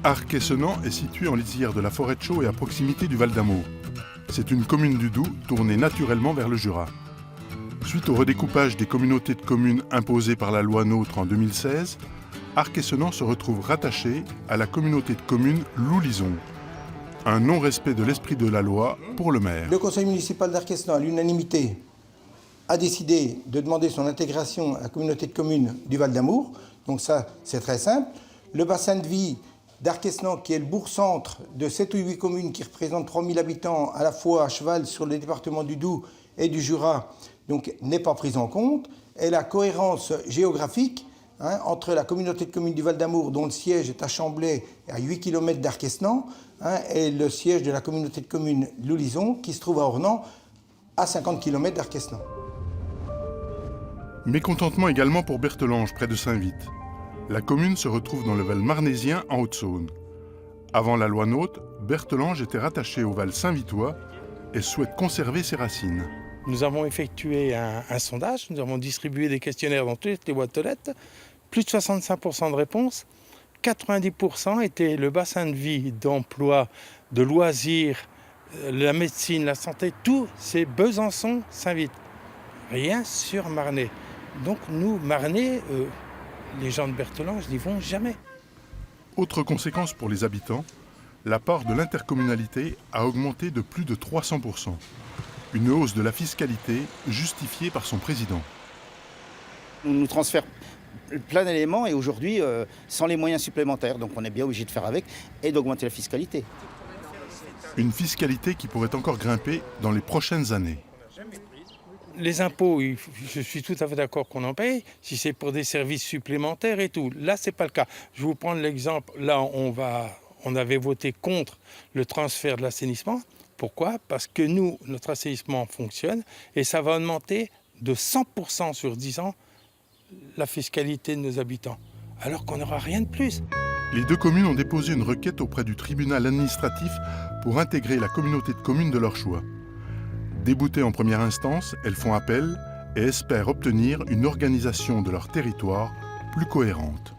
Arc-et-Senans est situé en lisière de la forêt de Chaux et à proximité du Val d'Amour. C'est une commune du Doubs tournée naturellement vers le Jura. Suite au redécoupage des communautés de communes imposées par la loi NOTRe en 2016, Arc-et-Senans se retrouve rattaché à la communauté de communes Loulisons. Un non-respect de l'esprit de la loi pour le maire. Le conseil municipal d'Arc-et-Senans, à l'unanimité, a décidé de demander son intégration à la communauté de communes du Val d'Amour. Donc ça, c'est très simple. Le bassin de vie d'Arc-et-Senans, qui est le bourg-centre de 7 ou 8 communes qui représentent 3000 habitants à la fois à cheval sur les départements du Doubs et du Jura, donc n'est pas prise en compte. Et la cohérence géographique entre la communauté de communes du Val d'Amour, dont le siège est à Chamblay, à 8 km d'Arc-et-Senans, et le siège de la communauté de communes Loulisons, qui se trouve à Ornans, à 50 km d'Arc-et-Senans. Mécontentement également pour Berthelange, près de Saint-Vite. La commune se retrouve dans le Val marnésien en Haute-Saône. Avant la loi NOTRe, Berthelange était rattaché au Val Saint-Vitois et souhaite conserver ses racines. Nous avons effectué un sondage, nous avons distribué des questionnaires dans toutes les boîtes aux lettres. Plus de 65% de réponses, 90% étaient le bassin de vie, d'emploi, de loisirs, la médecine, la santé, tout c'est Besançon, Saint-Vite. Rien sur Marnay. Donc nous, Marnay, les gens de Berthelange n'y vont jamais. Autre conséquence pour les habitants, la part de l'intercommunalité a augmenté de plus de 300%. Une hausse de la fiscalité justifiée par son président. On nous transfère plein d'éléments et aujourd'hui, sans les moyens supplémentaires, donc on est bien obligé de faire avec et d'augmenter la fiscalité. Une fiscalité qui pourrait encore grimper dans les prochaines années. Les impôts, je suis tout à fait d'accord qu'on en paye, si c'est pour des services supplémentaires et tout. Là, ce n'est pas le cas. Je vais vous prendre l'exemple. Là, on avait voté contre le transfert de l'assainissement. Pourquoi ? Parce que nous, notre assainissement fonctionne et ça va augmenter de 100% sur 10 ans la fiscalité de nos habitants, alors qu'on n'aura rien de plus. Les deux communes ont déposé une requête auprès du tribunal administratif pour intégrer la communauté de communes de leur choix. Déboutées en première instance, elles font appel et espèrent obtenir une organisation de leur territoire plus cohérente.